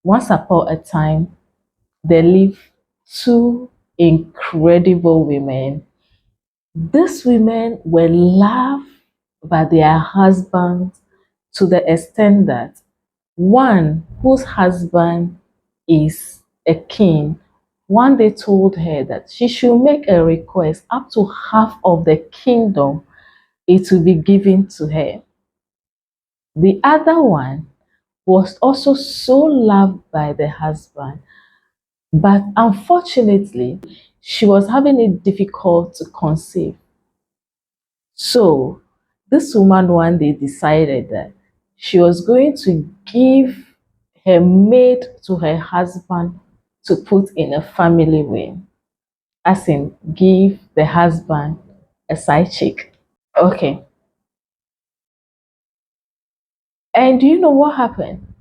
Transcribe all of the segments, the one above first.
Once upon a time, there lived two incredible women. These women were loved by their husbands to the extent that one whose husband is a king one day told her that she should make a request up to half of the kingdom it will be given to her. The other one was also so loved by the husband, but unfortunately, she was having it difficult to conceive. So, this woman one day decided that she was going to give her maid to her husband to put in a family way, as in give the husband a side chick. Okay. And do you know what happened?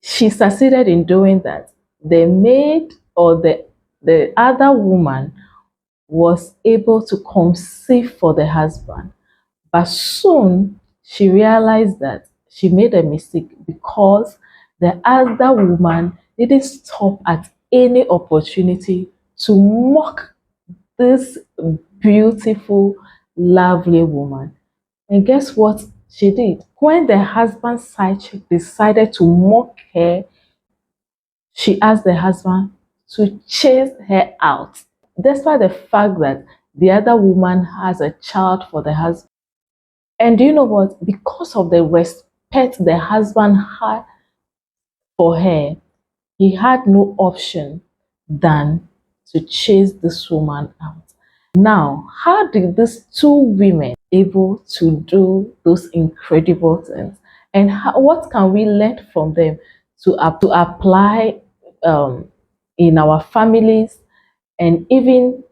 She succeeded in doing that. The maid or the other woman was able to conceive for the husband. But soon she realized that she made a mistake because the other woman didn't stop at any opportunity to mock this beautiful, lovely woman. And guess what she did? When the husband's side chick decided to mock her, she asked the husband to chase her out, despite the fact that the other woman has a child for the husband. And do you know what? Because of the respect the husband had for her, he had no option than to chase this woman out. Now, how did these two women able to do those incredible things? And what can we learn from them to apply in our families and even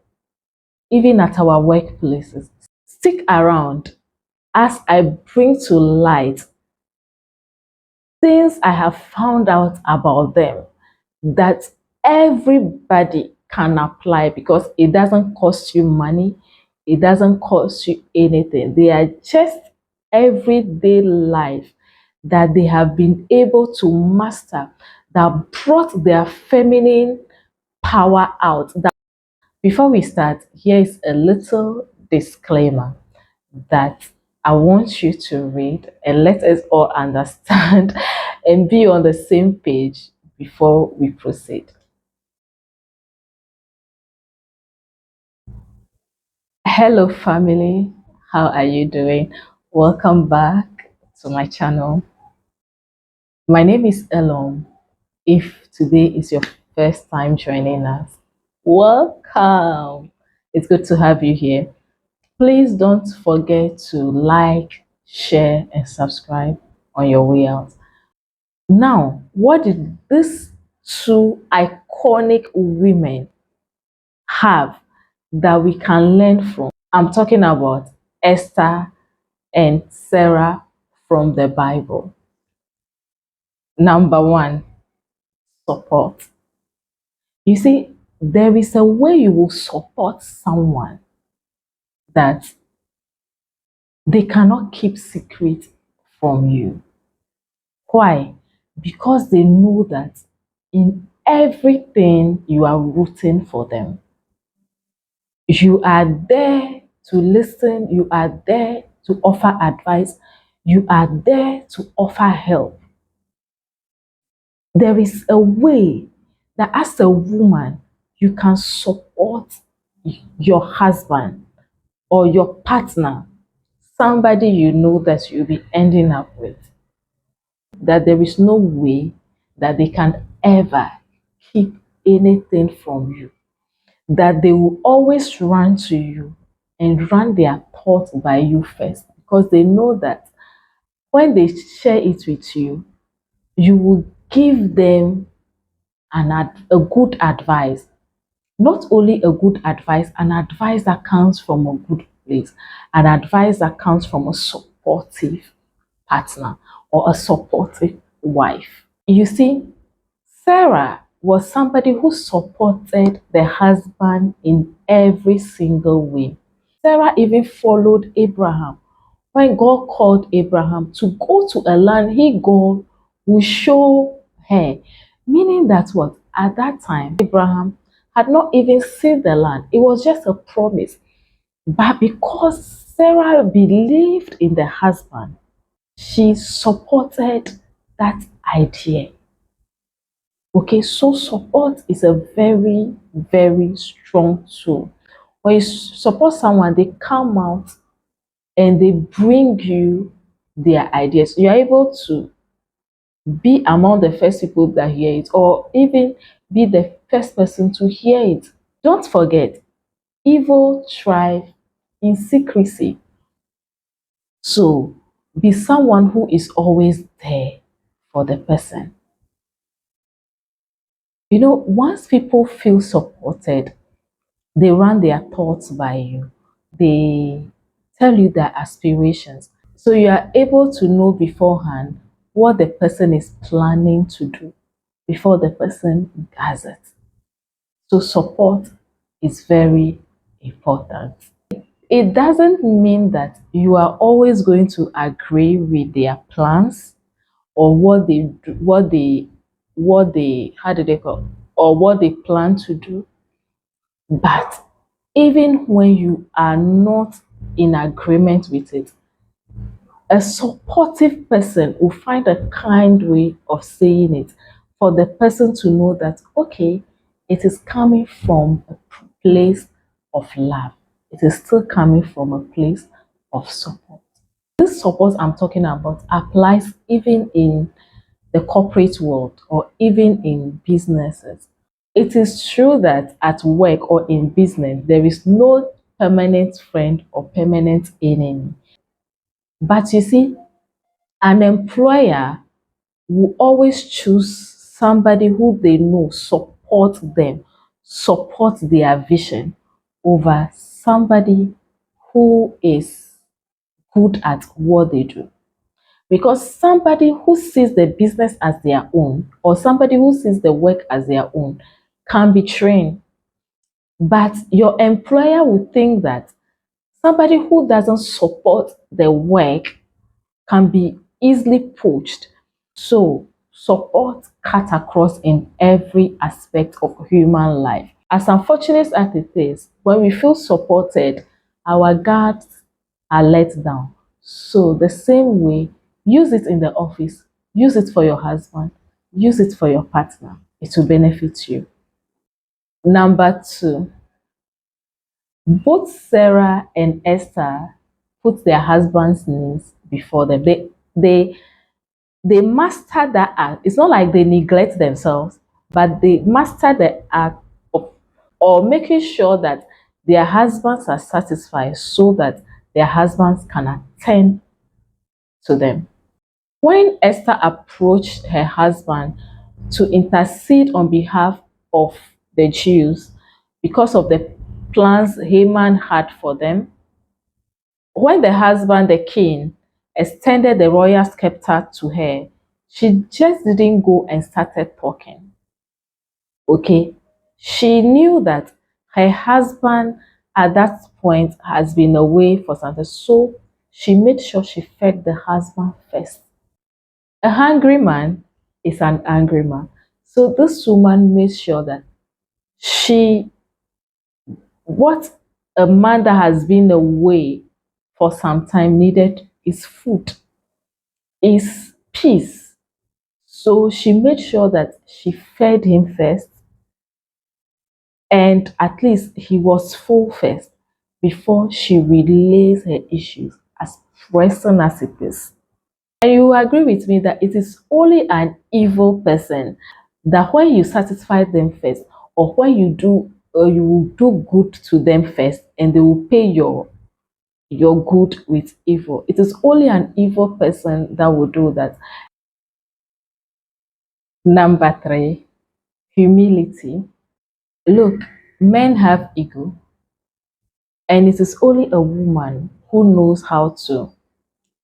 at our workplaces? Stick around as I bring to light things I have found out about them that everybody can apply because it doesn't cost you money, it doesn't cost you anything. They are just everyday life that they have been able to master that brought their feminine power out. Before we start, here is a little disclaimer that I want you to read and let us all understand and be on the same page before we proceed. Hello, family. How are you doing? Welcome back to my channel. My name is Elom. If today is your first time joining us, welcome. It's good to have you here. Please don't forget to like, share, and subscribe on your way out. Now, what did these two iconic women have that we can learn from? I'm talking about Esther and Sarah from the Bible. Number one, support. You see, there is a way you will support someone that they cannot keep secret from you. Why? Because they know that in everything you are rooting for them. You are there to listen, you are there to offer advice, you are there to offer help. There is a way that as a woman, you can support your husband or your partner, somebody you know that you'll be ending up with. That there is no way that they can ever keep anything from you. That they will always run to you and run their thoughts by you first because they know that when they share it with you, you will give them a good advice. Not only a good advice, an advice that comes from a good place, an advice that comes from a supportive partner or a supportive wife. You see, Sarah was somebody who supported the husband in every single way. Sarah even followed Abraham. When God called Abraham to go to a land God will show her, Meaning that what? At that time, Abraham had not even seen the land. It was just a promise. But because Sarah believed in the husband, she supported that idea. Okay, so support is a very, very strong tool. When you support someone, they come out and they bring you their ideas. You're able to be among the first people that hear it, or even be the first person to hear it. Don't forget, evil thrive in secrecy. So be someone who is always there for the person. Once people feel supported, they run their thoughts by you. They tell you their aspirations. So you are able to know beforehand what the person is planning to do before the person does it. So support is very important. It doesn't mean that you are always going to agree with their plans or what they how do they call, or what they plan to do. But even when you are not in agreement with it, a supportive person will find a kind way of saying it for the person to know that, okay, it is coming from a place of love. It is still coming from a place of support. This support I'm talking about applies even in the corporate world or even in businesses. It is true that at work or in business, there is no permanent friend or permanent enemy. But you see, an employer will always choose somebody who they know support their vision over somebody who is good at what they do. Because somebody who sees the business as their own or somebody who sees the work as their own can be trained. But your employer will think that somebody who doesn't support the work can be easily poached. So support cut across in every aspect of human life. As unfortunate as it is, when we feel supported, our guards are let down. So the same way, use it in the office, use it for your husband, use it for your partner. It will benefit you. Number two, both Sarah and Esther put their husband's needs before them. They master that act. It's not like they neglect themselves, but they master the act of or making sure that their husbands are satisfied so that their husbands can attend to them. When Esther approached her husband to intercede on behalf of the Jews because of the plans Haman had for them, when the husband, the king, extended the royal scepter to her, she just didn't go and started talking. Okay? She knew that her husband at that point has been away for something. So she made sure she fed the husband first. A hungry man is an angry man. So this woman made sure that she, what a man that has been away for some time needed is food, is peace. So she made sure that she fed him first and at least he was full first before she relays her issues as pressing as it is. And you agree with me that it is only an evil person that when you satisfy them first, or when you will do good to them first, and they will pay your good with evil. It is only an evil person that will do that. Number three, humility. Look, men have ego, and it is only a woman who knows how to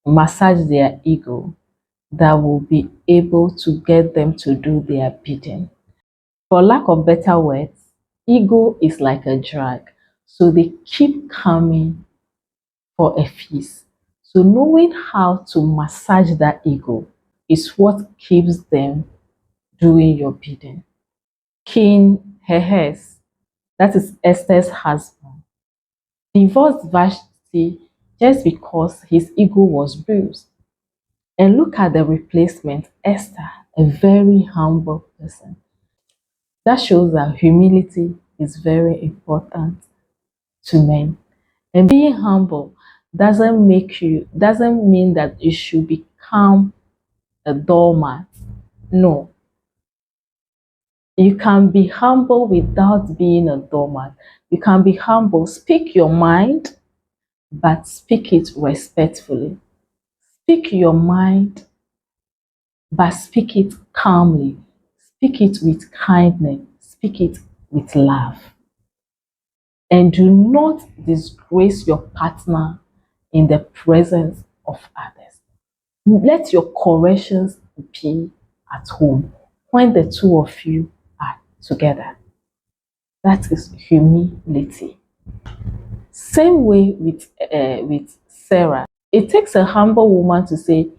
massage their ego that will be able to get them to do their bidding. For lack of better words, ego is like a drag. So they keep coming for a feast. So knowing how to massage that ego is what keeps them doing your bidding. King Hehes, that is Esther's husband, divorced Vashti just because his ego was bruised. And look at the replacement, Esther, a very humble person. That shows that humility is very important to men. And being humble doesn't mean that you should become a doormat. No. You can be humble without being a doormat. You can be humble, speak your mind, but speak it respectfully. Speak your mind, but speak it calmly. Speak it with kindness. Speak it with love. And do not disgrace your partner in the presence of others. Let your corrections be at home when the two of you are together. That is humility. Same way with Sarah. It takes a humble woman to say,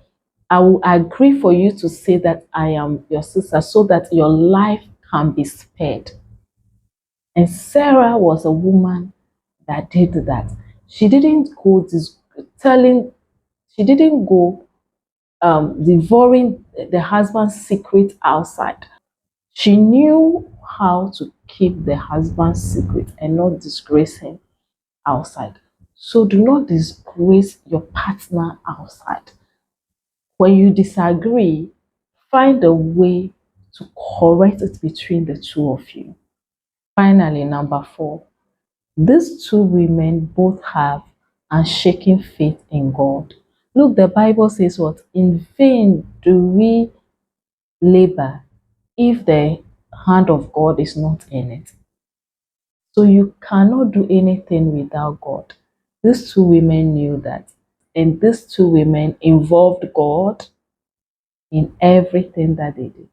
I will agree for you to say that I am your sister so that your life can be spared. And Sarah was a woman that did that. She didn't go telling, she didn't go devouring the husband's secret outside. She knew how to keep the husband's secret and not disgrace him outside. So do not disgrace your partner outside. When you disagree, find a way to correct it between the two of you. Finally, number 4, these two women both have unshaken faith in God. Look, the Bible says what? In vain do we labor if the hand of God is not in it. So you cannot do anything without God. These two women knew that. And these two women involved God in everything that they did.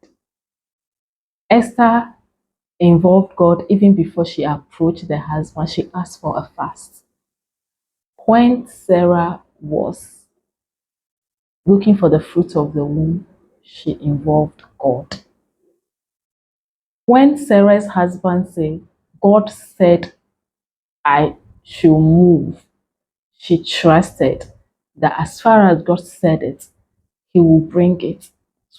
Esther involved God even before she approached the husband. She asked for a fast. When Sarah was looking for the fruit of the womb, she involved God. When Sarah's husband said, God said I should move, she trusted that as far as God said it, he will bring it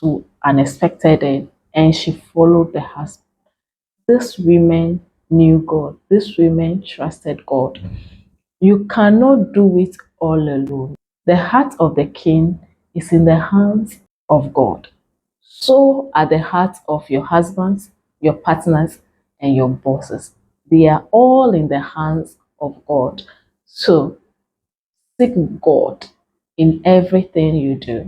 to an expected end, and she followed the husband. These women knew God. These women trusted God. You cannot do it all alone. The heart of the king is in the hands of God. So are the hearts of your husbands, your partners, and your bosses. They are all in the hands of God. So seek God in everything you do.